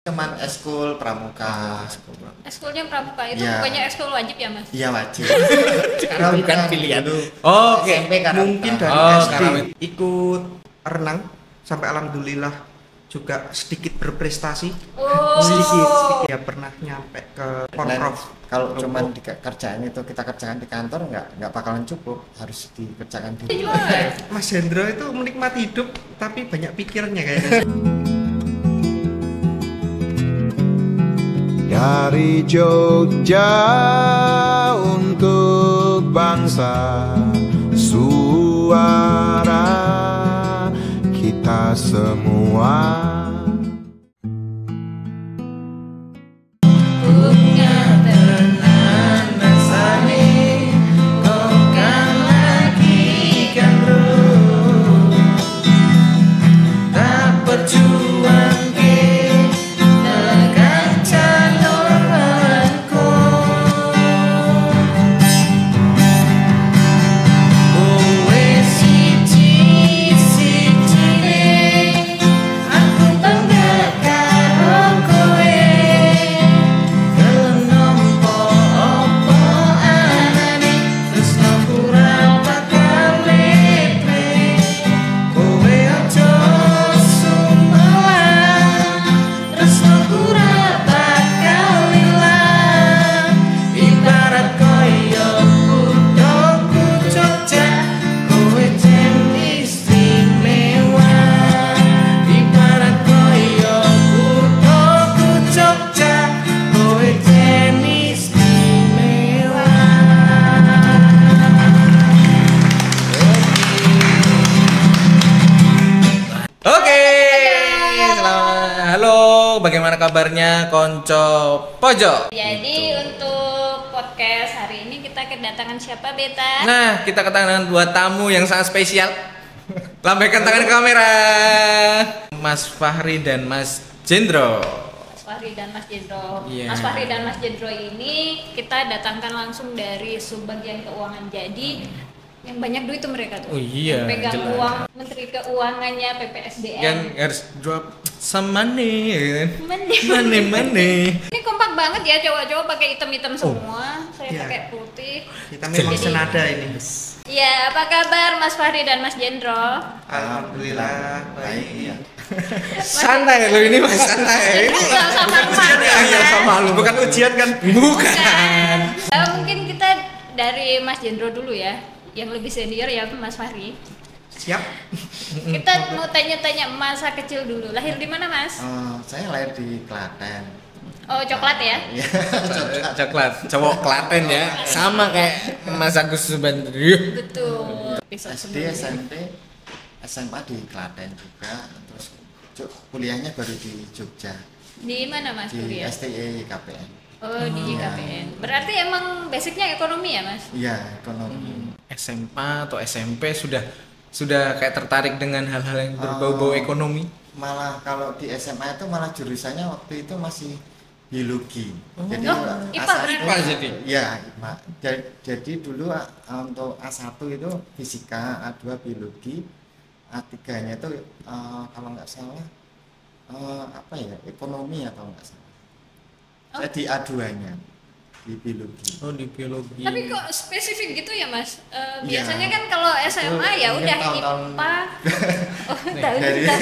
Cuman ekskul pramuka. Ekskulnya pramuka itu Ya. bukannya ekskul wajib ya mas? Iya wajib. Karena bukan pilihan. Dulu Oke. SMP karena Mungkin dari Oh, SD karawit. ikut renang sampai alhamdulillah juga sedikit berprestasi. Oh. Sedikit ya pernah nyampe ke Porprov. Kalau cuman di kerjaan itu kita kerjakan di kantor nggak bakalan cukup, harus dikerjakan di Juga. Mas Hendro itu menikmati hidup tapi banyak pikirnya kayaknya. Dari Jogja untuk bangsa, suara kita semua. Oke. Halo, bagaimana kabarnya Konco Pojok? Jadi untuk podcast hari ini kita kedatangan siapa Beta? Nah, kita kedatangan dua tamu yang sangat spesial. Lambaikan tangan ke kamera. Mas Fahri dan Mas Jendro. Mas Fahri dan Mas Jendro. Iya. Mas Fahri dan Mas Jendro ini kita datangkan langsung dari Subbagian Keuangan. Jadi yang banyak duit tuh mereka tuh. Oh iya, Yang pegang jelas. uang Menteri Keuangannya PPSDM. Kan harus drop some money, kan? Money. Money. Ini kompak banget ya cowok-cowok pakai hitam-hitam semua. Saya Iya. pakai putih. Kita memang Jadi- senada ini. Ya, apa kabar Mas Fahri dan Mas Jendro? Alhamdulillah baik baik. ya. Santai lo ini Mas, santai. Ini nggak usah malu-malu ya, Iya, Mas. sama lu. Bukan ujian kan? Bukan. Mungkin kita dari Mas Jendro dulu ya, yang lebih senior ya Mas Fahri. Siap. Kita mau tanya-tanya masa kecil dulu. Lahir di mana Mas? Saya lahir di Klaten. Oh coklat ya? Iya, coklat. Coklat, cowok Klaten ya. Sama kayak Mas Agus Subandrio. Betul. SD, SMP, SMA di Klaten juga. Terus kuliahnya baru di Jogja Di mana Mas di kuliah? STE KPN. Oh di JKPN. Berarti emang basicnya ekonomi ya Mas? Iya, ekonomi. SMA atau SMP sudah kayak tertarik dengan hal-hal yang berbau-bau ekonomi. Malah kalau di SMA itu malah jurusannya waktu itu masih biologi. Jadi Oh, IPA berarti? IPA jadi? Iya, IPA. Jadi dulu untuk A1 itu fisika, A2 biologi, A3-nya itu kalau nggak salah apa ya, ekonomi atau nggak salah. Oh. Jadi A2-nya di biologi. Oh, di biologi. Tapi kok spesifik gitu ya Mas? Iya. Biasanya kan kalau SMA ya Mungkin udah tahun-tahun- IPA. Oh tahu Dari juga.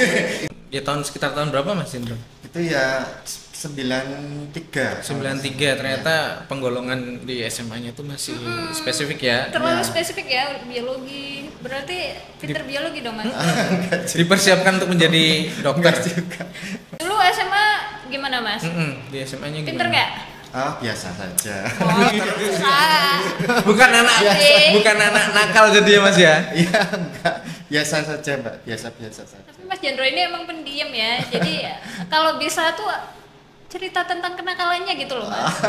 Ya sekitar tahun berapa Mas Jendro? itu ya 93. 93. Ternyata penggolongan di SMA-nya itu masih spesifik ya. Terlalu Ya. spesifik ya biologi. Berarti pinter biologi dong Mas. Dipersiapkan untuk menjadi dokter. Dulu SMA gimana Mas? Di SMA-nya gimana? Pinter nggak? Biasa saja. Oh, terus ah. Bukan anak Biasa. bukan anak nakal jadi ya Mas ya. Iya, enggak. Biasa saja, Mbak. Biasa-biasa saja. Tapi Mas Jendro ini emang pendiam ya. Jadi kalau bisa tuh cerita tentang kenakalannya gitu loh Mas.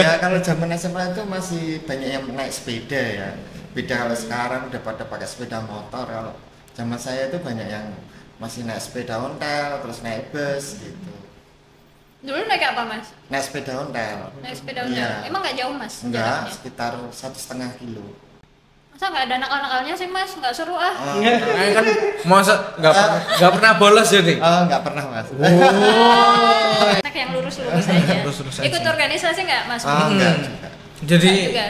Ya kalau zaman SMA itu masih banyak yang naik sepeda ya. Beda kalau sekarang udah pada pakai sepeda motor. Kalau zaman saya itu banyak yang masih naik sepeda ontel, terus naik bus gitu. Dulu naik apa Mas? Naik sepeda ontel. Naik sepeda ontel. Iya. Emang nggak jauh Mas? Enggak, jaraknya? sekitar 1,5 kilo. Masa nggak ada nakal-nakalnya sih Mas? Nggak seru ah. Kan masa nggak pernah bolos jadi. Enggak pernah, Mas. Oh. Naik yang lurus-lurus aja. Lurus-lurus Ikut aja. organisasi nggak Mas? Oh, enggak juga. Jadi Nggak juga.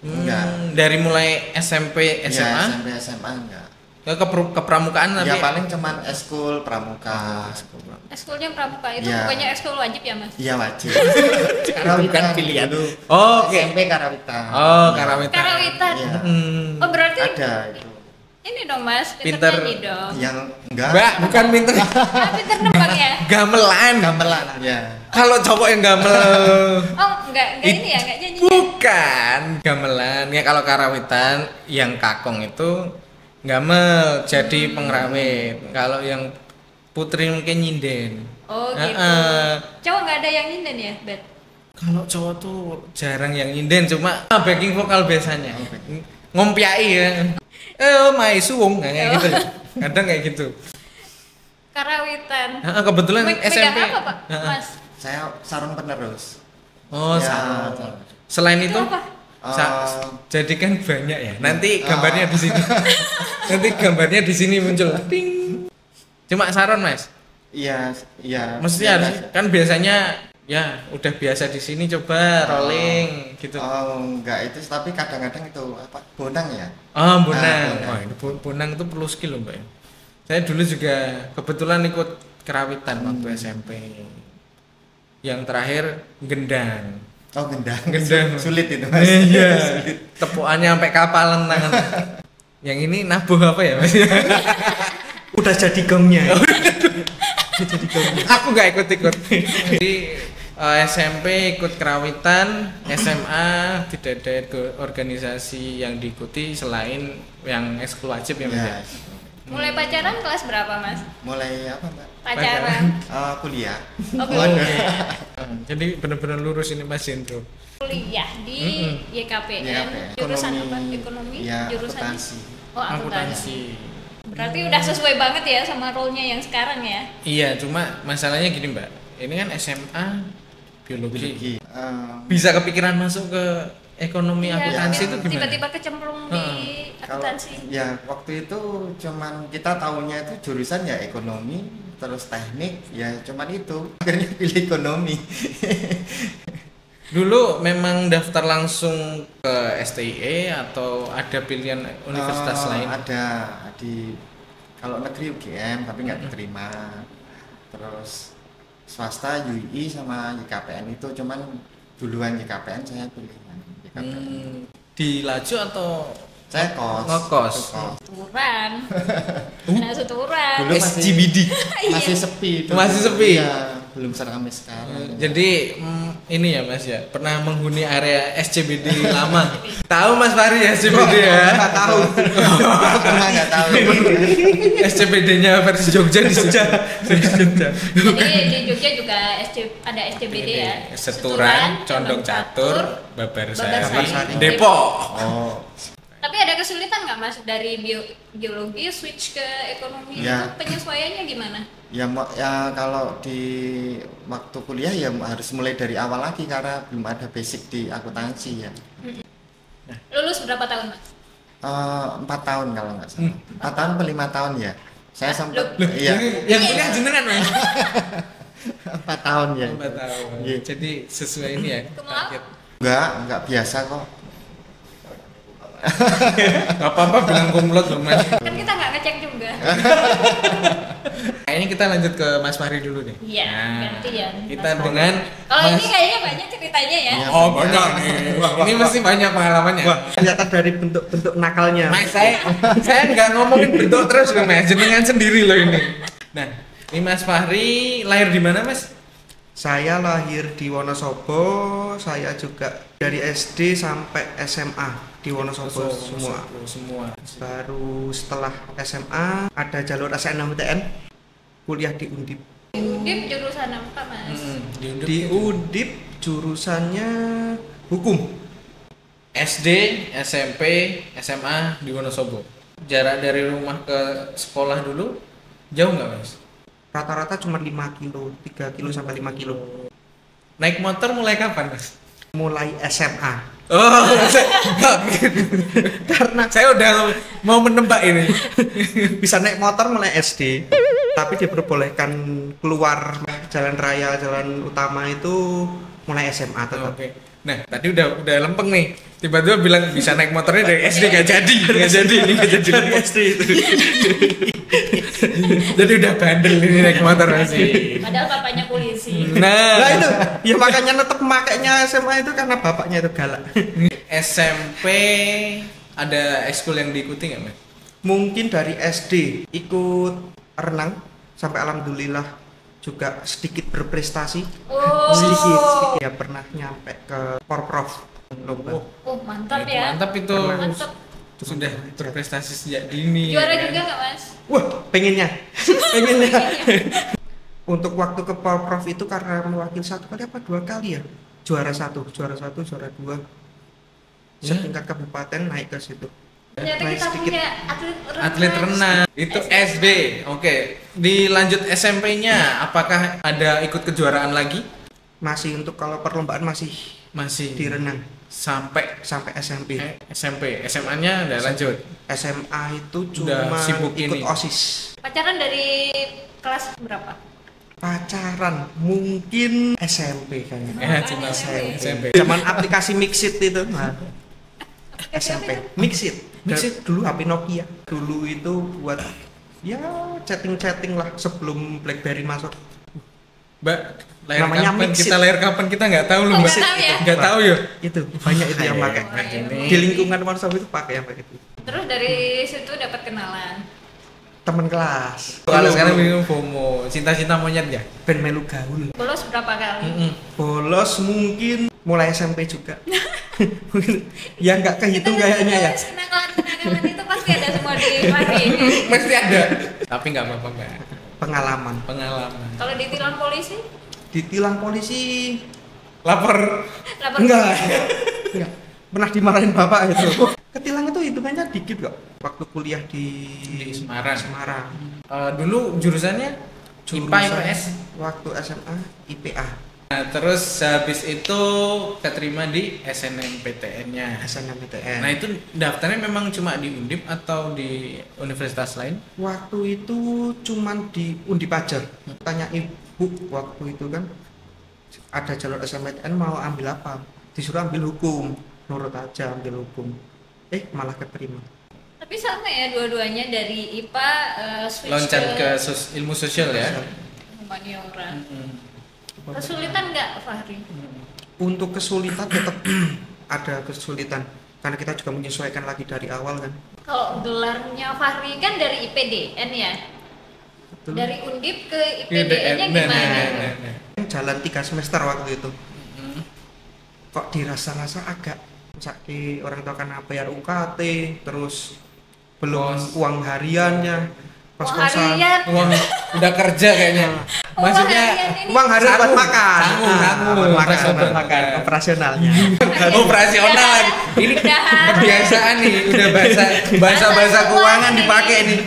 Enggak. dari mulai SMP, Ya, SMA sampai SMA enggak. ke kepramukaan tapi Ya paling cuman eskul pramuka. Ekskulnya pramuka itu Iya. bukannya ekskul wajib ya Mas? Iya wajib. Bukan pilihan. dulu. Oh, oke. SMP Karawitan. Oh, Karawitan. Karawitan. Iya. Oh berarti Ada itu. ini dong Mas, Pinter. nyanyi dong. Yang enggak. Mbak, bukan pinter. Ah, pinter nembak ya? Gamelan. Gamelan. Ya. Kalau cowok yang gamel. Oh enggak ini ya, enggak nyanyi. Bukan gamelan. Ya kalau karawitan yang kakong itu gamel jadi pengrawit. Kalau yang putri mungkin nyinden. Oh gitu. Cowok nggak ada yang nyinden ya, Bet? Kalau cowok tuh jarang yang nyinden, cuma backing vokal biasanya. Oh, backing. Ngompiai ya. Mai suwung kayak gitu. Kadang kayak gitu. Karawitan. Kebetulan Megang SMP. apa Pak, Mas? Saya sarung penerus. Oh, Ya, sama. Selain itu, apa? jadi kan banyak ya. Nanti gambarnya di sini. Nanti gambarnya di sini muncul. Ting. Cuma saron, Mas. Iya, iya. Mesti Iya, harus Mas. kan biasanya ya udah biasa di sini coba rolling gitu. Oh, enggak itu tapi kadang-kadang itu apa? Bonang ya? Oh, bonang. bonang. Wah, ini bonang itu perlu skill loh, Mbak. Saya dulu juga kebetulan ikut kerawitan waktu SMP. Yang terakhir gendang. Oh, gendang. Gendang. Sulit itu, Mas. Iya. Sulit. Tepuannya sampai kapalan tangan. Yang ini nabuh apa ya, Mas? Udah jadi gongnya. Aku nggak ikut-ikut. Jadi SMP ikut kerawitan, SMA tidak ada organisasi yang diikuti selain yang ekskul wajib ya, Mas. Ya. Ya? Mulai pacaran kelas berapa Mas? Mulai apa, Mbak? Pacaran. Kuliah. Oh, kuliah. Jadi benar-benar lurus ini Mas Jendro. Kuliah di YKPN. YKPN. Jurusan apa? Ekonomi? Ya, Jurusannya? akuntansi. Oh, akuntansi. Berarti udah sesuai banget ya sama role-nya yang sekarang ya? Iya, cuma masalahnya gini Mbak. Ini kan SMA biologi. Bisa kepikiran masuk ke ekonomi Iya, akuntansi yang itu gimana? tiba-tiba kecemplung di Kalau akuntansi. ya waktu itu cuman kita tahunya itu jurusan ya ekonomi, terus teknik, ya cuman itu. Akhirnya pilih ekonomi. Dulu memang daftar langsung ke STIE atau ada pilihan universitas lain? Ada di kalau negeri UGM tapi nggak diterima. Terus swasta UI sama YKPN itu cuman duluan YKPN saya pilih yang YKPN. Di Laju atau Saya kos. Ngekos. Suturan. Nah, suturan. Dulu masih SGBD. masih sepi itu. Masih sepi? Iya, belum seramai sekarang. Jadi ini ya Mas ya, pernah menghuni area SCBD lama. Tahu Mas Fahri ya SCBD ya? Nggak tahu. Pernah nggak tahu. SCBD-nya versi Jogja di Jogja. Jadi di Jogja juga ada SCBD ya. Seturan, Condong Catur, Babarsari, Babarsari. Depok. Oh, Tapi ada kesulitan nggak Mas dari geologi switch ke ekonomi Ya. itu penyesuaiannya gimana? ya kalau di waktu kuliah ya harus mulai dari awal lagi karena belum ada basic di akuntansi ya. Lulus berapa tahun Mas? 4 tahun kalau nggak salah. 4 tahun atau 5 tahun ya. Saya sempat iya Yang kuliah jenengan Mas. 4 tahun ya. 4 tahun. Iya. Jadi sesuai ini ya. Kumlaut? target. Enggak biasa kok. Gak apa-apa bilang kumlot loh Mas. Kan kita nggak ngecek juga. Kayaknya kita lanjut ke Mas Fahri dulu deh. Iya, gantian. Kita Mas dengan Kalau Mas. ini kayaknya banyak ceritanya ya. Iya. Oh banyak nih. Ini mesti banyak pengalamannya. Kelihatan dari bentuk-bentuk nakalnya. Mas saya nggak ngomongin bentuk terus loh Mas, jenengan sendiri loh ini. Nah, ini Mas Fahri lahir di mana Mas? Saya lahir di Wonosobo, saya juga dari SD sampai SMA di Wonosobo semua. Baru setelah SMA ada jalur SNMPTN, kuliah di Undip. Undip jurusan apa Mas? Di Undip jurusannya hukum. SD, SMP, SMA di Wonosobo. Jarak dari rumah ke sekolah dulu jauh nggak Mas? Rata-rata cuma 5 kilo, 3 kilo sampai 5 kilo. Naik motor mulai kapan Mas? Mulai SMA. Oh, karena saya udah mau menebak ini. Bisa naik motor mulai SD, tapi diperbolehkan keluar jalan raya, jalan utama itu mulai SMA tetap. Oke. Nah, tadi udah lempeng nih. Tiba-tiba bilang bisa naik motornya dari SD nggak jadi Dari SD itu. Jadi udah bandel ini naik motor sih. Padahal bapaknya polisi. Nah Nah, itu, ya makanya tetap makainya SMA itu karena bapaknya itu galak. SMP ada ekskul yang diikuti nggak, Mas? Mungkin dari SD ikut renang sampai alhamdulillah juga sedikit berprestasi. Oh. Sedikit ya pernah nyampe ke Porprov lomba. Oh, mantap Itu ya. mantap itu. Mantap. Sudah berprestasi sejak dini. Juara ya kan? juga nggak, Mas? Wah, pengennya. Untuk waktu ke Porprov itu karena mewakili 1 kali apa 2 kali ya? Juara 1, juara 2. Setingkat kabupaten naik ke situ. Ternyata Naik kita sedikit. punya Atlet renang itu SD. Oke. Dilanjut SMP-nya, apakah ada ikut kejuaraan lagi? Masih untuk kalau perlombaan masih Masih di renang sampai sampai SMP. SMP. SMA-nya udah lanjut. SMA itu Udah cuma sibuk ikut ini. OSIS. Pacaran dari kelas berapa? Pacaran mungkin SMP kayaknya. Cuma SMP. Zaman aplikasi Mixit itu. Nah, SMP. Mixit. Dulu HP Nokia. Dulu itu buat ya chatting-chatting lah sebelum BlackBerry masuk. Mbak, lahir Namanya kapan? Mixit. Kita lahir kapan kita nggak tahu loh, Oh, Mbak. nggak tahu ya? Nggak tahu ya. Itu banyak itu yang pakai. Ini. Di lingkungan WhatsApp itu pakai yang pakai itu. Terus dari situ dapat kenalan. Teman kelas. Kalau sekarang bingung FOMO, cinta-cinta monyet ya? Ben melu gaul. Bolos berapa kali? Bolos mungkin mulai SMP juga. Ya nggak kehitung kayaknya ya. Kenakalan itu pasti ada semua di Fahri. Mesti ada. Tapi nggak apa-apa, Mbak. Pengalaman. Pengalaman. Kalau ditilang polisi? Ditilang polisi Lapor. Lapor enggak. Enggak. Pernah dimarahin bapak itu. Ketilang itu hitungannya dikit kok. Waktu kuliah di Semarang. Semarang. Dulu jurusannya IPA IPS. Waktu SMA IPA. Nah, terus habis itu keterima di SNMPTN-nya. SNMPTN. Nah, itu daftarnya memang cuma di Undip atau di universitas lain? Waktu itu cuman di Undip aja. Tanya ibu waktu itu kan ada jalur SNMPTN mau ambil apa? Disuruh ambil hukum. Nurut aja ambil hukum. Malah keterima. Tapi sama ya dua-duanya dari IPA switch Loncat ke ke ilmu sosial ya. humaniora. Mm-mm. Kesulitan nggak, Fahri? Untuk kesulitan tetap ada kesulitan karena kita juga menyesuaikan lagi dari awal kan. Kalau gelarnya Fahri kan dari IPDN ya? Betul. Dari Undip ke IPDN-nya gimana? Jalan 3 semester waktu itu. Mm. Kok dirasa-rasa agak sakit orang tua karena bayar UKT terus belum Kos. uang hariannya Uang kos-kosan. harian. Uang udah kerja kayaknya. Maksudnya Uang harian buat Tanggung, makan. tanggung, Buat makan, tanggung. buat makan operasionalnya. operasional lagi. Ini kebiasaan nih, udah bahasa keuangan dipakai nih.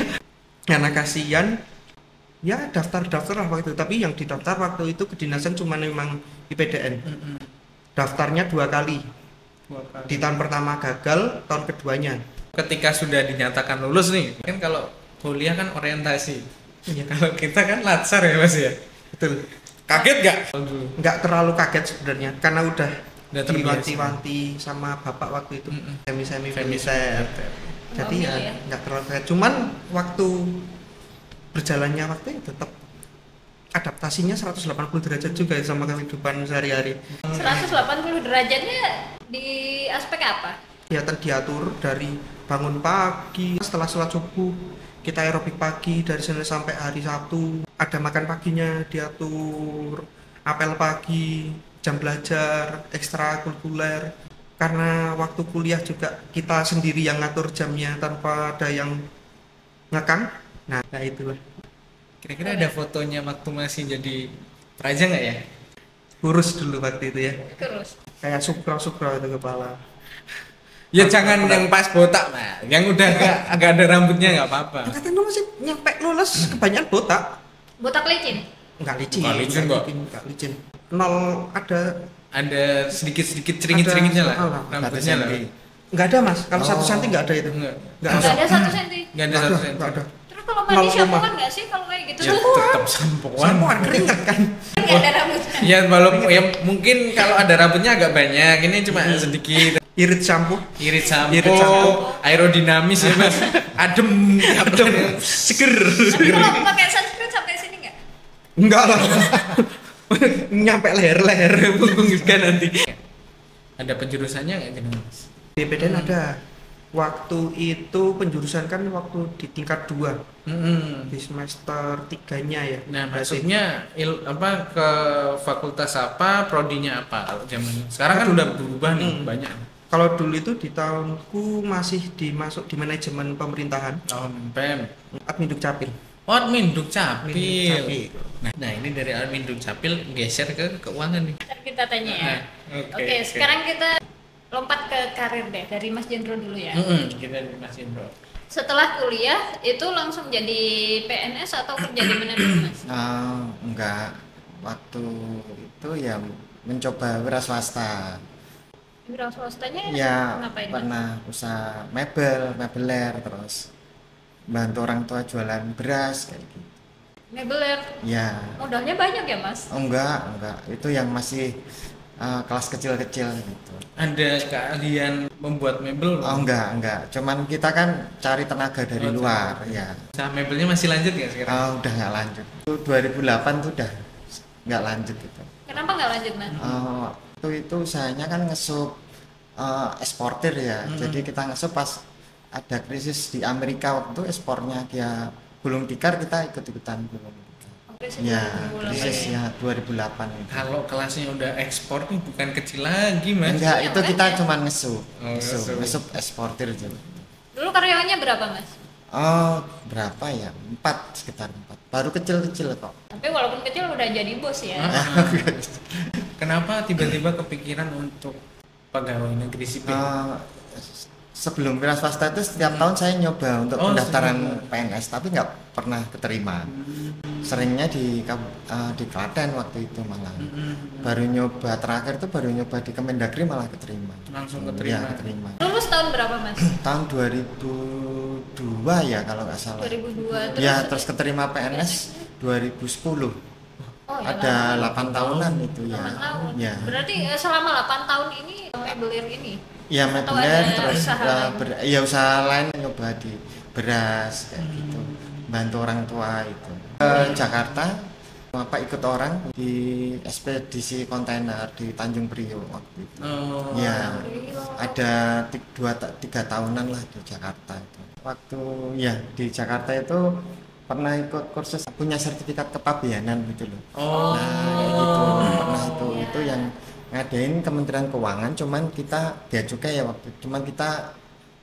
Karena kasihan ya daftar lah waktu itu, tapi yang didaftar waktu itu kedinasan cuma memang IPDN. Daftarnya 2 kali. Di tahun pertama gagal, tahun keduanya. Ketika sudah dinyatakan lulus nih, kan kalau kuliah kan orientasi. Ya, kalau kita kan latsar ya Mas ya. Betul. Kaget gak? Nggak terlalu kaget sebenarnya karena udah terbiasa. diwanti-wanti sama bapak waktu itu Mm-mm. semi Femisel. militer. Jadi Ngambil ya ya? nggak terlalu kaget. Cuman waktu berjalannya waktu itu tetap adaptasinya 180 derajat juga ya sama kehidupan sehari-hari. 180 derajatnya di aspek apa? Kegiatan diatur dari bangun pagi, setelah sholat subuh kita aerobik pagi dari Senin sampai hari Sabtu, ada makan paginya diatur, apel pagi, jam belajar, ekstrakurikuler. Karena waktu kuliah juga kita sendiri yang ngatur jamnya tanpa ada yang ngekang. Nah itulah. Kira-kira ada fotonya waktu masih jadi praja nggak ya? Kurus dulu waktu itu ya, Terus. kayak sukro itu kepala. Ya jangan yang pas botak, nah, yang udah agak ada rambutnya nggak apa-apa. Katanya masih nyampe lulus kebanyakan botak. Botak licin? Enggak licin. Nggak licin kok. Enggak licin. Nol ada. Ada sedikit-sedikit ceringit-ceringitnya lah, Ada. rambutnya lah. Enggak ada mas. Kalau 1 cm enggak ada itu. Enggak. Enggak Nggak ada. ada 1 senti. Nggak ada Nggak 1 ada, senti. nggak ada. Terus kalau mandi 0,. sampoan nggak sih kalau kayak gitu Ya tuh? tetap sampoan. Sampoan keringat kan. Nggak ada rambutnya. Ya walaupun ya mungkin kalau ada rambutnya agak banyak, ini cuma sedikit. Irit shampoo. Irit sampo, Irit sampo. aerodinamis ya mas, adem, seger. Tapi kalau pakai sunscreen sampai sini nggak? Enggak lah. Nyampe leher-leher punggung juga nanti. Ada penjurusannya nggak gitu mas? Di PTN ada. Waktu itu penjurusan kan waktu di tingkat 2 di semester 3-nya ya. Nah Berarti masuknya ke fakultas apa, prodinya apa kalau zaman sekarang kan udah berubah nih banyak. kalau dulu itu di tahunku masih dimasuk di manajemen pemerintahan, PEM. Admin Dukcapil. Oh, Admin Dukcapil. Dukcapil. Nah ini dari Admin Dukcapil geser ke keuangan nih. Ntar kita tanya ya. Nah, Oke, sekarang kita lompat ke karir deh dari Mas Jendro dulu ya. Kita dari Mas Indro. Setelah kuliah itu langsung jadi PNS atau kerja di mana dulu Mas? Enggak, waktu itu ya mencoba wira swasta. Wira swastanya Ya ngapain? Mas? pernah usaha mebeler, terus bantu orang tua jualan beras kayak gitu. Mebeler. Ya Modalnya banyak ya Mas? enggak, itu yang masih kelas kecil-kecil gitu. Ada keahlian membuat mebel? Enggak, cuman kita kan cari tenaga dari luar ya. Usaha mebelnya masih lanjut nggak sekarang? Udah nggak lanjut. Itu 2008 tuh udah nggak lanjut itu. Kenapa nggak lanjut Mas? Itu usahanya kan ngesup eksportir ya. Jadi kita ngesup pas ada krisis di Amerika waktu ekspornya dia gulung tikar, kita ikut-ikutan gulung tikar. Ya, krisis ya 2008 itu. Kalau kelasnya udah ekspor nih bukan kecil lagi mas. Enggak, Iya, itu kita makanya. cuma ngesup. ngesup. Ngesup eksportir juga. Dulu karyawannya berapa Mas? Berapa ya? 4, sekitar 4. Baru kecil-kecil kok. Tapi walaupun kecil udah jadi bos ya. Kenapa tiba-tiba kepikiran untuk pegawai negeri sipil? Sebelum wira swasta itu setiap tahun saya nyoba untuk pendaftaran PNS, tapi nggak pernah keterima. Seringnya di Klaten waktu itu malah. Baru nyoba terakhir itu baru nyoba di Kemendagri malah keterima. Langsung keterima. Ya, keterima. Lulus tahun berapa Mas? Tahun 2002 ya kalau nggak salah. 2002 Ya, terus keterima PNS 2010. Oh, ya, Ada lama. 8 tahunan itu ya. 8 tahun. Ya. Berarti selama 8 tahun ini mebelir ini. Ya Atau mebeler ada terus usaha lain? ya usaha lain nyoba di beras kayak gitu, bantu orang tua itu. Ke Jakarta ikut orang di ekspedisi kontainer di Tanjung Priok waktu itu. Ya ada 2-3 tahunan lah di Jakarta itu. Waktu ya di Jakarta itu pernah ikut kursus punya sertifikat kepabeanan gitu loh. Nah kayak gitu pernah itu yang ngadain Kementerian Keuangan, cuman kita bea cukai ya waktu itu, cuman kita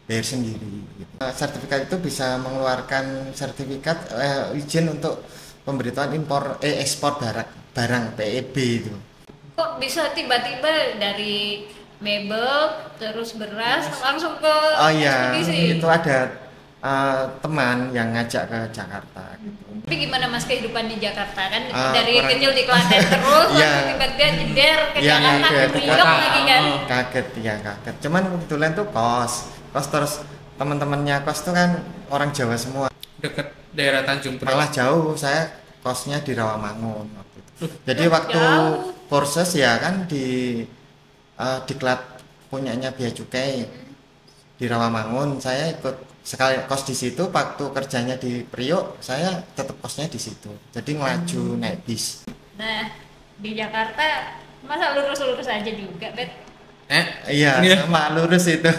bayar sendiri gitu. Sertifikat itu bisa mengeluarkan sertifikat izin untuk pemberitahuan ekspor barang PEB itu. Kok bisa tiba-tiba dari mebel terus beras langsung ke ekspedisi? Itu ada teman yang ngajak ke Jakarta gitu. Tapi gimana Mas kehidupan di Jakarta kan dari orang- kecil di Klaten terus Iya. langsung tiba-tiba jeder ke Iya, Jakarta kaget. ke Priok lagi kan? Kaget. Cuman kebetulan tuh kos terus teman-temannya kos tuh kan orang Jawa semua. Deket daerah Tanjung Priok. Malah jauh, saya kosnya di Rawamangun waktu itu. Jadi Jauh. waktu kursus ya kan di diklat punyanya Bea Cukai di Rawamangun, saya ikut sekali kos di situ. Waktu kerjanya di Priok, saya tetap kosnya di situ. Jadi ngelaju naik bis. Nah di Jakarta masa lurus-lurus aja juga Bet? Iya, sama lurus itu.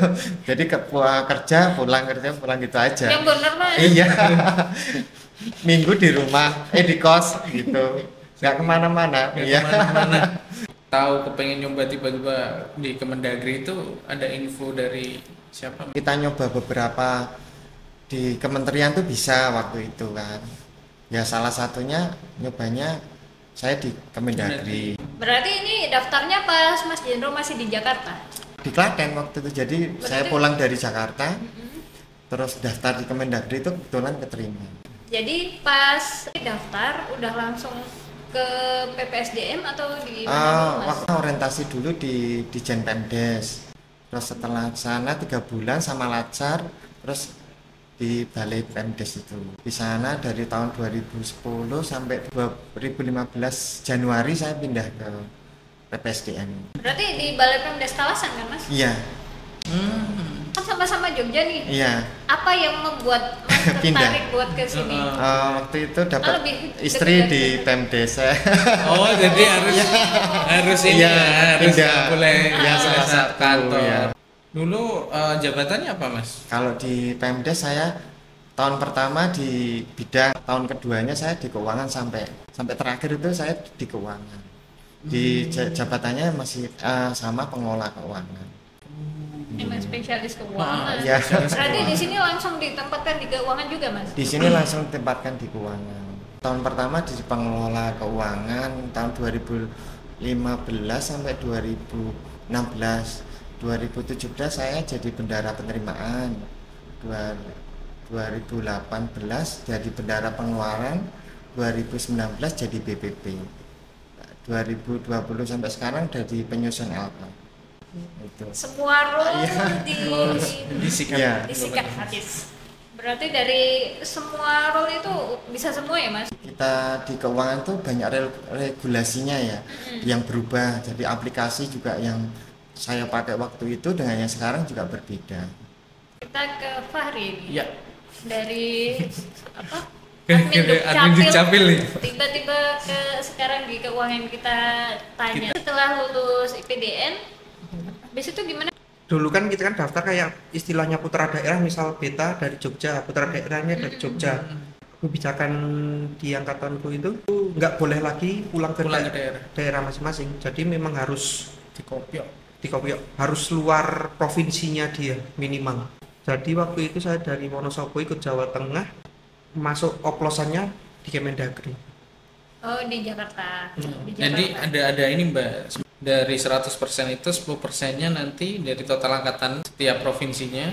Jadi kerja pulang gitu aja. Yang bener Mas? Iya. Minggu di rumah, di kos gitu. Nggak kemana-mana. Iya. Kemana-mana. Tahu kepengen nyoba tiba-tiba di Kemendagri itu ada info dari siapa? Kita nyoba beberapa di kementerian tuh bisa waktu itu kan. Ya salah satunya nyobanya saya di Kemendagri. Berarti ini daftarnya pas Mas Jendro masih di Jakarta? Di Klaten waktu itu. Jadi saya pulang dari Jakarta, terus daftar di Kemendagri itu kebetulan keterima. Jadi pas daftar udah langsung ke PPSDM atau di mana dulu, Mas? Waktu orientasi dulu di Jenpemdes. Terus setelah sana 3 bulan sama Lacar, terus di Balai Pemdes itu. Di sana dari tahun 2010 sampai 2015 Januari saya pindah ke PPSDN. Berarti di Balai Pemdes Talasan kan Mas? Iya, Kan sama-sama Jogja nih. iya. Apa yang membuat Mas Pindah. tertarik buat ke sini? Waktu itu dapat lebih istri dekat di gitu. Pemdes. Oh, jadi harus ini Iya, ya, harus pindah. nggak boleh Ya, salah satu, kantor. ya. Dulu jabatannya apa, Mas? Kalau di Pemdes saya tahun pertama di bidang, tahun keduanya saya di keuangan sampai terakhir itu saya di keuangan. Di jabatannya masih sama pengelola keuangan. Emang spesialis keuangan. Iya. Berarti di sini langsung ditempatkan di keuangan juga Mas? Di sini langsung ditempatkan di keuangan. Tahun pertama di pengelola keuangan tahun 2015 sampai 2016. 2017 saya jadi bendara penerimaan. 2018 jadi bendara pengeluaran, 2019 jadi BPP. 2020 sampai sekarang jadi penyusun LK. Itu. Semua role Disikat. Iya. disikat habis. Berarti dari semua role itu bisa semua ya Mas? Kita di keuangan tuh banyak regulasinya ya yang berubah. Jadi aplikasi juga yang saya pakai waktu itu dengan yang sekarang juga berbeda. Kita ke Fahri nih. Iya. Dari apa? Admin Dukcapil nih. Tiba-tiba ke sekarang di keuangan kita tanya. Setelah lulus IPDN, habis itu gimana? Dulu kan kita kan daftar kayak istilahnya putra daerah, misal beta dari Jogja, putra daerahnya dari Jogja. Kebijakan di angkatanku itu nggak boleh lagi pulang ke daerah masing-masing. Jadi memang harus dikopiok, harus luar provinsinya dia minimal. Jadi waktu itu saya dari Wonosobo ikut Jawa Tengah, masuk oplosannya di Kemendagri. Oh, di Jakarta. Di Jadi Jakarta. ada ini Mbak, dari 100% itu 10%-nya nanti dari total angkatan setiap provinsinya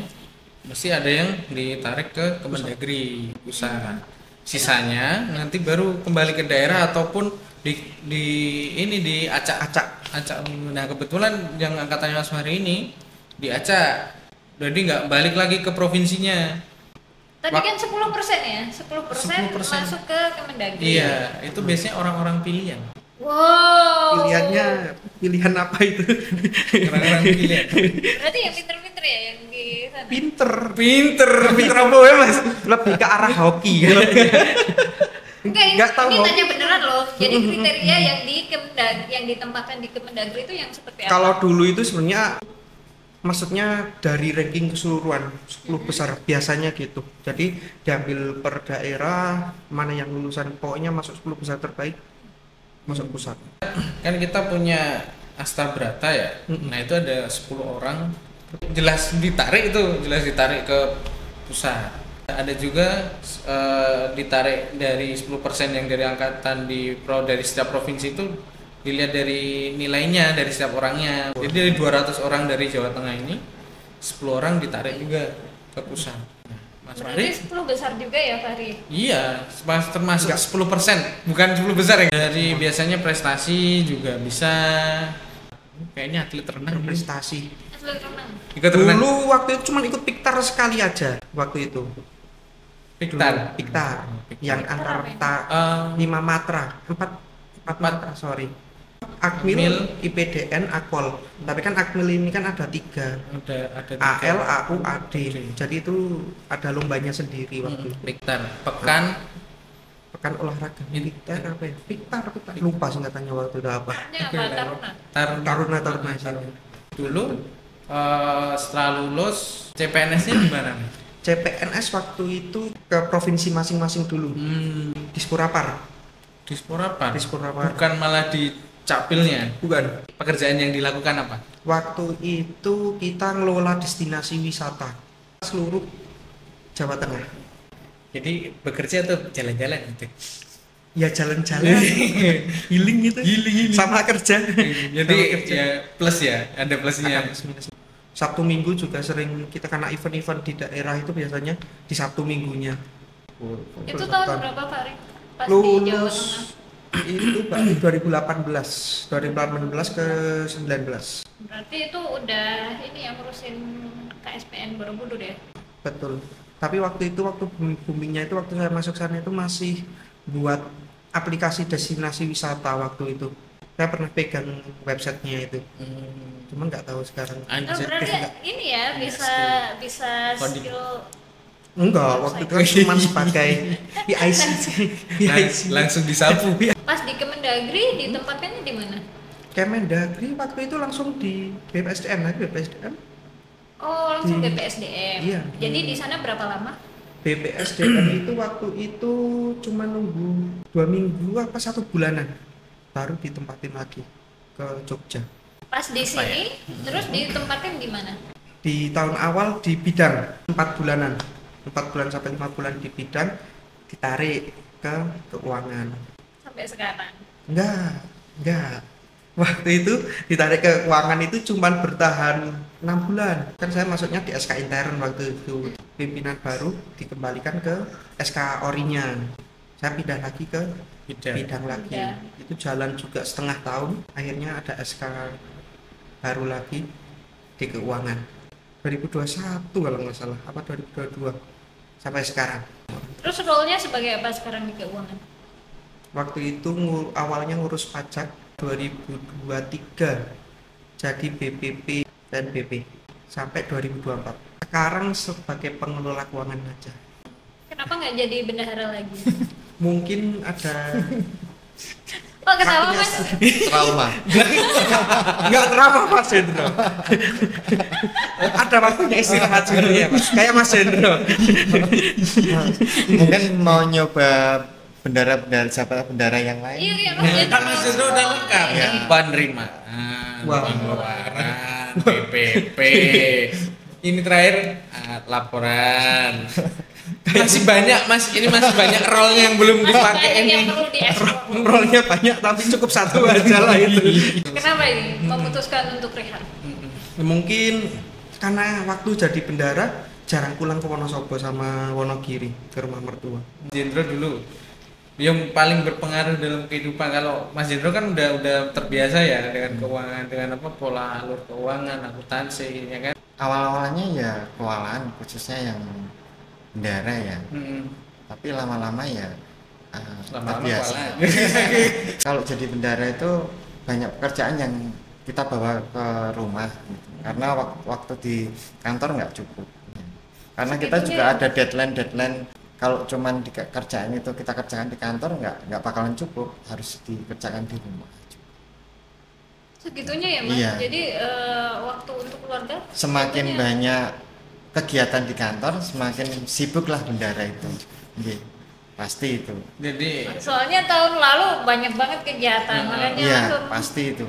mesti ada yang ditarik ke Kemendagri pusat. Sisanya nanti baru kembali ke daerah ataupun di acak. Nah, kebetulan yang angkatannya Mas Fahri ini di acak. Jadi nggak balik lagi ke provinsinya. Tadi kan 10% ya? 10% 10%. masuk ke Kemendagri. Iya, itu biasanya orang-orang pilihan. Wow. Pilihan apa itu? Orang-orang pilihan. Berarti yang pinter-pinter ya yang di sana. Pinter apa ya Mas? Lebih ke arah hoki. Enggak, Nggak tahu ini loh. tanya beneran loh. Jadi kriteria yang di yang ditempatkan di Kemendagri itu yang seperti apa? Kalau dulu itu sebenarnya maksudnya dari ranking keseluruhan 10 besar biasanya gitu. Jadi diambil per daerah mana yang lulusan pokoknya masuk 10 besar terbaik masuk pusat. Kan kita punya Astabrata ya. Nah, itu ada 10 orang jelas ditarik ke pusat. Ada juga ditarik dari 10% yang dari angkatan dari setiap provinsi itu dilihat dari nilainya dari setiap orangnya. Jadi dari 200 orang dari Jawa Tengah ini 10 orang ditarik juga ke pusat. Mas Fahri? Berarti 10 besar juga ya Fahri? Iya, termasuk 10%, bukan 10 besar ya. Dari biasanya prestasi juga bisa. Kayaknya atlet renang nih. Prestasi. Atlet renang. Ikut renang. Dulu waktu itu cuma ikut Piktar sekali aja waktu itu. Piktar. Piktar. Yang antar Eh, 5 matra, 4 matra, sorry. Akmil, IPDN, Akpol. Tapi kan Akmil ini kan ada 3. ada AL, AU, AD. Jadi itu ada lombanya sendiri waktu itu. Piktar. Pekan Pekan olahraga militer apa ya? Piktar. Lupa singkatannya waktu itu apa. Ini apa? Taruna. Taruna sih. dulu setelah lulus CPNS-nya di mana nih? CPNS waktu itu ke provinsi masing-masing dulu. Disporapar. Disporapar. Disporapar. Bukan malah di capilnya. Bukan. Pekerjaan yang dilakukan apa? Waktu itu kita ngelola destinasi wisata seluruh Jawa Tengah. Jadi bekerja tuh jalan-jalan gitu. Ya jalan-jalan, healing gitu. Healing. Sama kerja. Jadi ya plus ya, ada plusnya. Ada plus minus. Sabtu Minggu juga sering kita karena event-event di daerah itu biasanya di Sabtu Minggunya. Itu tahun berapa Fahri? Pas di Jawa Lulus Tengah. itu berarti 2018 ke 19. Berarti itu udah ini yang ngurusin KSPN Borobudur ya? Betul. Tapi waktu boomingnya itu waktu saya masuk sana itu masih buat aplikasi destinasi wisata waktu itu. Saya pernah pegang websitenya itu. Cuman nggak tahu sekarang. Oh, berarti ini ya bisa Coding. skill. Enggak, waktu itu kan cuma sebagai PIC. Langsung disapu. Pas di Kemendagri ditempatkannya di mana? Kemendagri waktu itu langsung di BPSDM lagi, BPSDM. Oh, langsung Di- BPSDM. iya. Jadi di sana berapa lama? BPSDM itu waktu itu cuma nunggu 2 minggu apa 1 bulanan baru ditempatin lagi ke Jogja. Pas di sini, terus ditempatin di mana? Di tahun awal di bidang 4 bulanan, 4 bulan sampai 5 bulan di bidang, ditarik ke keuangan. Sampai sekarang. Enggak. Waktu itu ditarik ke keuangan itu cuma bertahan 6 bulan. Kan saya masuknya di SK intern waktu itu. Pimpinan baru dikembalikan ke SK orinya. Saya pindah lagi ke bidang lagi. Bidang. Itu jalan juga setengah tahun. Akhirnya ada SK baru lagi di keuangan. 2021 kalau nggak salah, apa 2022 sampai sekarang. Terus role-nya sebagai apa sekarang di keuangan? Waktu itu awalnya ngurus pajak 2023 jadi BPP dan BP sampai 2024. Sekarang sebagai pengelola keuangan aja. Kenapa nggak jadi bendahara lagi? Mungkin ada Oh, ketawa Mas. Trauma. nggak terama Mas Hendro. Ada waktunya istirahat dulu ya Mas. Kayak Mas Hendro. Mungkin mau nyoba bendara-bendara siapa bendara yang lain. Iya, iya, Mas. Kan Mas Hendro udah lengkap Iya. penerimaan, Wah. pengeluaran, BPP. Ini terakhir laporan. Masih banyak Mas, ini masih banyak role yang belum Masih dipakai banyak yang ini. perlu dieksplor. Role-nya banyak tapi cukup satu aja lah itu. Kenapa ini memutuskan untuk rehat? Mungkin karena waktu jadi bendara jarang pulang ke Wonosobo sama Wonogiri ke rumah mertua. Jendro dulu yang paling berpengaruh dalam kehidupan. Kalau Mas Jendro kan udah terbiasa ya dengan keuangan, dengan apa pola alur keuangan, akuntansi, ya kan? Awal-awalnya ya kewalahan khususnya yang bendara ya. Tapi lama-lama ya Lama-lama terbiasa. kewalahan. Kalau jadi bendara itu banyak pekerjaan yang kita bawa ke rumah gitu. Karena waktu di kantor nggak cukup. Karena kita juga ada deadline. Kalau cuman kerjaan itu kita kerjakan di kantor nggak bakalan cukup, harus dikerjakan di rumah. Segitunya ya Mas. Iya. Jadi waktu untuk keluarga Semakin segitunya. banyak kegiatan di kantor, semakin sibuk lah bendara itu. Iya, pasti itu. Jadi Soalnya tahun lalu banyak banget kegiatan, makanya Iya, langsung pasti itu.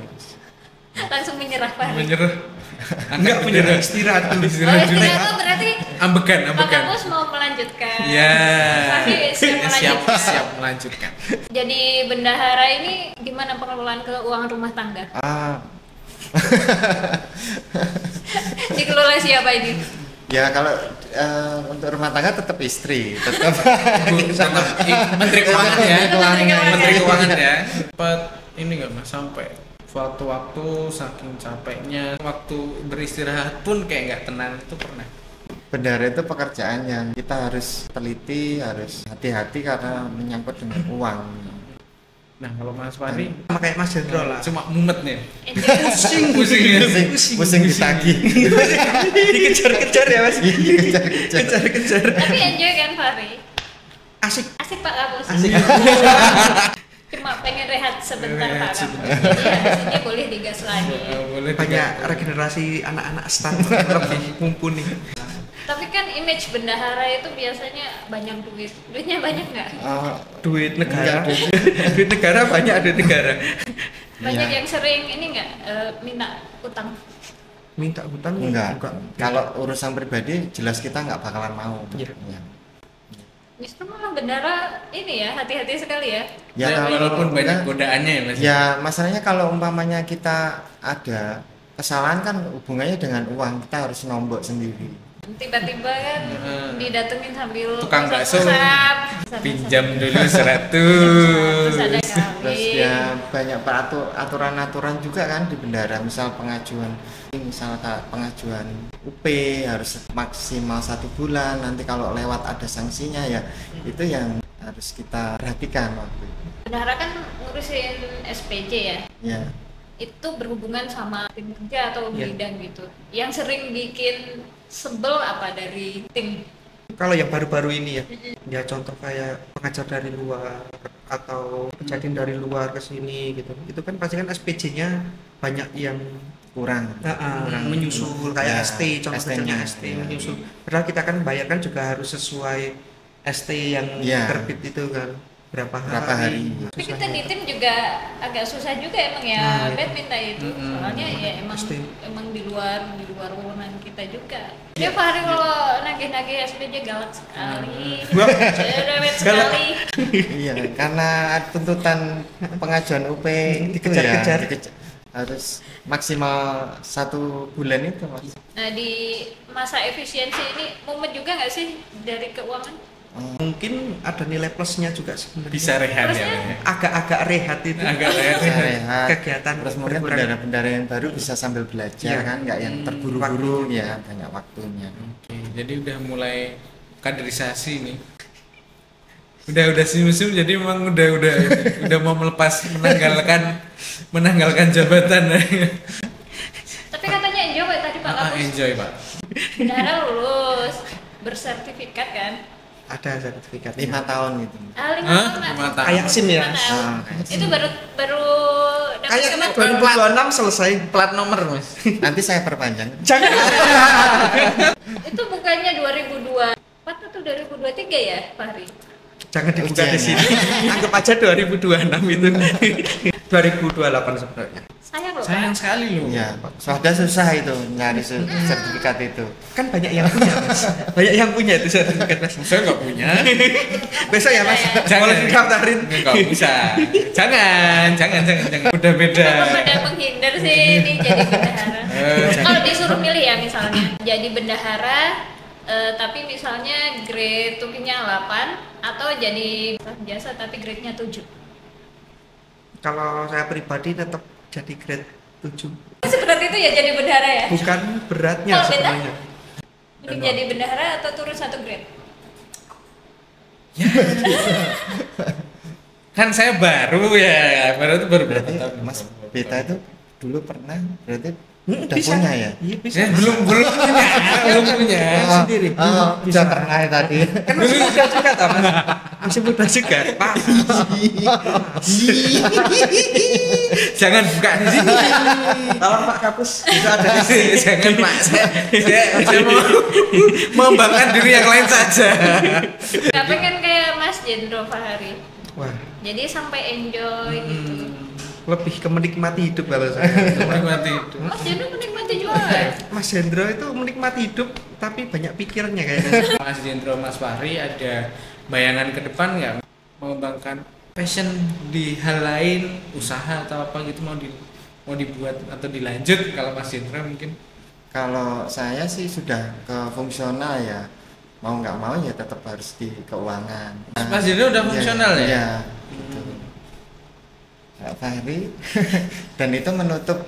langsung menyerah Pak. menyerah. Enggak punya istirahat dulu. Oh, istirahat berarti Ambekan. Pak Kamus mau melanjutkan. Ya. Pasti siap melanjutkan. Siap melanjutkan. Jadi bendahara ini gimana pengelolaan keuangan rumah tangga? Dikelola siapa ini? Ya kalau untuk rumah tangga tetap istri, tetap Menteri Keuangan ya. Menteri Keuangan ya. ya. Sempat ini nggak Mas sampai waktu-waktu saking capeknya waktu beristirahat pun kayak nggak tenang itu pernah. bendara itu pekerjaan yang kita harus teliti, harus hati-hati karena menyangkut dengan uang. Nah kalau Mas Fahri Sama kayak Mas Hendro lah. cuma mumet nih. Pusing. ya. Pusing ditagih. Dikejar-kejar ya Mas. Kejar-kejar. Kejar-kejar. Tapi enjoy kan Fahri? Asik. Asik Pak Kamus. Asik. Cuma pengen rehat sebentar Pak Rehat Kamus. Jadi habis ini boleh digas lagi. Boleh Banyak regenerasi anak-anak staff lebih mumpuni. Tapi kan image bendahara itu biasanya banyak duit. Duitnya banyak nggak? Duit negara. Enggak, Duit negara banyak, duit negara. Banyak Iya. yang sering ini nggak minta utang. Minta hutang Enggak. juga. Kalau urusan pribadi jelas kita nggak bakalan mau. Iya. Ya. Justru malah bendara ini ya hati-hati sekali ya. Ya, kalau walaupun banyak enggak, godaannya ya Mas. ya masalahnya kalau umpamanya kita ada kesalahan kan hubungannya dengan uang, kita harus nombok sendiri. tiba-tiba kan didatengin sambil Tukang bakso. usap. Pinjam dulu 100. Ada Terus kali. ya banyak aturan-aturan juga kan di bendara, misal pengajuan pengajuan UP harus maksimal 1 bulan, nanti kalau lewat ada sanksinya ya, itu yang harus kita perhatikan waktu itu. Bendahara kan ngurusin SPJ ya. Ya. Itu berhubungan sama tim kerja atau Iya. bidang gitu. Yang sering bikin sebel apa dari tim? Kalau yang baru-baru ini ya contoh kayak pengajar dari luar atau penjadian dari luar ke sini gitu, itu kan pasti kan SPJ-nya banyak yang kurang menyusul kayak Ya, ST, contoh ST-nya, ST ya. menyusul. Padahal kita kan bayarkan juga harus sesuai ST yang Ya. terbit itu kan berapa Berapa hari. Tapi kita di tim juga agak susah juga emang ya, Nah, Bet minta itu. Soalnya ya Pasti. emang di luar wewenang kita juga. Dia Pak Hari kalau nagih-nagih SPJ galak sekali. Cerewet sekali. Iya, karena tuntutan pengajuan UP itu Dikejar-kejar. harus maksimal 1 bulan itu, Mas. Nah, di masa efisiensi ini mumet juga nggak sih dari keuangan? Mungkin ada nilai plusnya juga sebenarnya. Bisa rehat ya. Terusnya? Bang, ya? Agak-agak rehat itu. Agak rehat. Bisa rehat. Kegiatan Terus mungkin berkurang. bendara-bendara yang baru bisa sambil belajar Iya. kan, nggak yang terburu-buru ya, banyak waktunya. Oke, jadi udah mulai kaderisasi nih. Udah senyum-senyum, jadi memang udah mau melepas menanggalkan jabatan. Tapi katanya enjoy Pak, tadi Pak Kapus. Enjoy, Pak. Bendahara lulus, bersertifikat kan? Ada sertifikat 5 tahun gitu. 5 Hah? tahun. 5 tahun. kayak SIM ya. kayak Itu baru dapat Kayaknya kapan? 2026 selesai. Plat nomor, Mas. Nanti saya perpanjang. Jangan. Itu bukannya 2024 atau 2023 ya, Pak Hari? Jangan dibuka di Ujiannya. sini. Anggap aja 2026 itu. 2028 sebenarnya. Sayang loh, Sayang Pak. sekali loh. Ya, sudah susah itu nyari sertifikat itu. Kan banyak yang punya, Mas. Banyak yang punya itu sertifikat, Mas. Saya nggak punya. Besok ya, Mas. Jangan. Boleh didaftarin. Nggak bisa. Jangan. Udah beda. Kenapa pada menghindar sih ini jadi bendahara? Kalau disuruh milih ya misalnya, jadi bendahara tapi misalnya grade tukinya 8 atau jadi jasa tapi grade-nya 7. Kalau saya pribadi tetap jadi grade 7. Seberat itu ya jadi bendahara ya? Bukan beratnya Kalau beda? sebenarnya. Mending jadi bendahara atau turun 1 grade? Kan saya baru ya. Baru berapa Berarti tahun? Mas Beta itu dulu pernah berarti udah Bisa. punya ya? Iya, bisa. Belum punya. Sendiri. Bisa pernah ya tadi. Kan masih muda juga, tak, Mas? Masih muda juga. Pak. Jangan buka di sini. Tolong Pak Kapus, bisa ada di sini. Jangan, Pak. Saya mau membanggakan diri yang lain saja. Gak pengen kayak Mas Jendro Fahari. Wah, Jadi sampai enjoy gitu. lebih ke menikmati hidup kalau saya. Menikmati itu. Mas Jendro menikmati juga ya? Mas Hendro itu menikmati hidup tapi banyak pikirannya kayaknya. Mas Jendro, Mas Fahri ada bayangan ke depan nggak mengembangkan passion di hal lain, usaha atau apa gitu mau dibuat atau dilanjut? Kalau Mas Jendro mungkin Kalau saya sih sudah ke fungsional ya, mau nggak mau ya tetap harus di keuangan. Mas Jendro udah fungsional ya? Iya, gitu. Pak Fahri dan itu menutup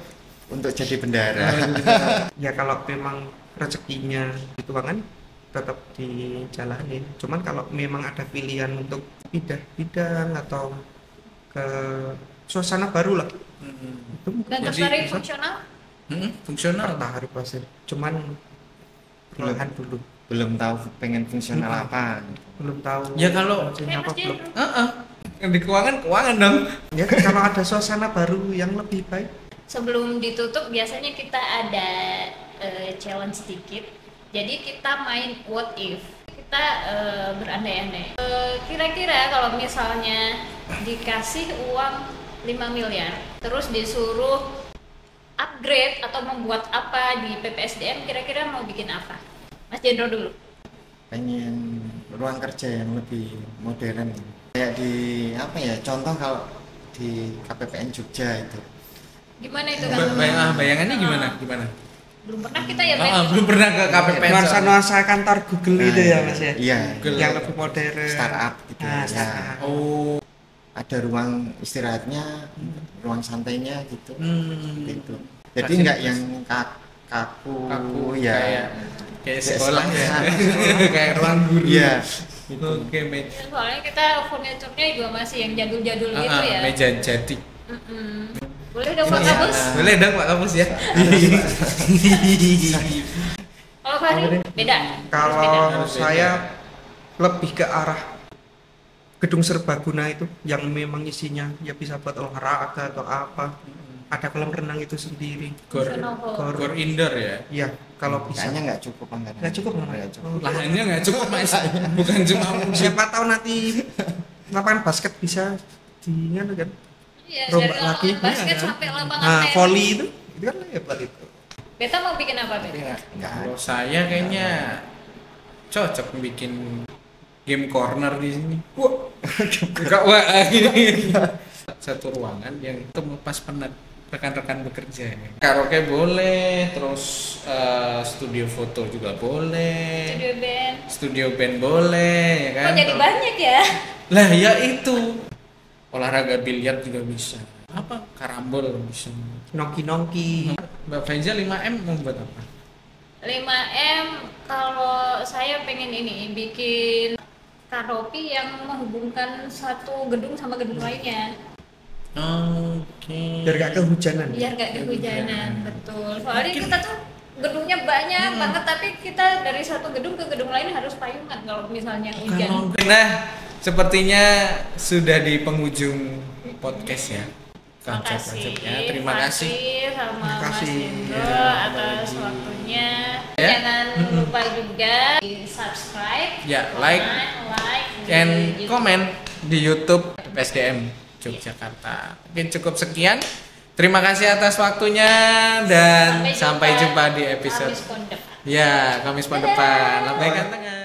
untuk jadi bendara. Ya kalau memang rezekinya di keuangan tetap dijalanin. Cuman kalau memang ada pilihan untuk pindah bidang atau ke suasana baru lah, itu mungkin Dan Jadi, tertarik bisa. fungsional? fungsional. tertarik pasti. Cuman perlahan dulu, Belum tahu pengen fungsional apa. belum tahu. Ya kalau- maksudnya Kayak apa Mas belum. Jendro. Di keuangan dong. Ya kalau ada suasana baru yang lebih baik. Sebelum ditutup biasanya kita ada challenge sedikit. Jadi kita main what if. Kita berandai-andai. Kira-kira kalau misalnya dikasih uang 5 miliar, terus disuruh upgrade atau membuat apa di PPSDM, kira-kira mau bikin apa? Mas Jendro dulu. Pengen ruang kerja yang lebih modern. Kayak di apa ya? Contoh kalau di KPPN Jogja itu. Gimana itu Bayangannya gimana? belum pernah kita ya main. Belum pernah ke KPPN. Nuansa kantor Google itu ya Mas ya. Iya. Yang lebih modern. Startup gitu. Ah, Ya. startup. Oh. Ada ruang istirahatnya, ruang santainya gitu. Gitu. Jadi Fasilitas. nggak yang kaku ya. Kayak sekolah ya. Kayak ruang guru. Iya. Oke, Soalnya kita furniturnya juga masih yang jadul-jadul gitu ya. meja jadi. Boleh dong Pak Kabus? Boleh dong Pak Kamus ya. Kalau Fahri beda. Kalau Harus beda. saya lebih ke arah gedung serbaguna itu yang memang isinya ya bisa buat olahraga atau apa. Ada kolam renang itu sendiri. Gor indoor ya. Iya, kalau bisa. Kayaknya nggak cukup anggaran. Nggak cukup, Mas. Nggak cukup. Lahannya nggak cukup Mas. Bukan cuma Siapa tahu nanti lapangan basket bisa kan Iya, Rombak dari lagi, lapangan basket iya, sampai lapangan nah tenis. volley itu kan hebat itu. Beta mau bikin apa Beta? Nggak ada. Kalau saya kayaknya cocok bikin game corner di sini. Wah, gini. Satu ruangan yang untuk melepas penat rekan-rekan bekerja. Karaoke boleh, terus studio foto juga boleh, Studio band. studio band boleh, ya kan? Kok jadi banyak ya? Lah ya itu. Olahraga biliar juga bisa. Apa? Karambol bisa. Nongki Mbak Faiza 5M mau buat apa? 5M kalau saya pengen ini bikin karaoke yang menghubungkan satu gedung sama gedung lainnya. Oke. biar gak kehujanan. Biar gak kehujanan, betul. Soalnya kita tuh gedungnya banyak banget, tapi kita dari satu gedung ke gedung lain harus payungan kalau misalnya hujan. Nah, sepertinya sudah di penghujung podcast ya. Makasih, Terima kasih. sama Terima Mas kasih. Indro atas waktunya. Ya. Jangan lupa juga di subscribe, Ya, like, di and YouTube. comment di YouTube PSDM Yogyakarta. Mungkin cukup sekian. Terima kasih atas waktunya dan sampai jumpa di episode. Kamis pon depan. Ya, Kamis depan. Lambaikan tangan.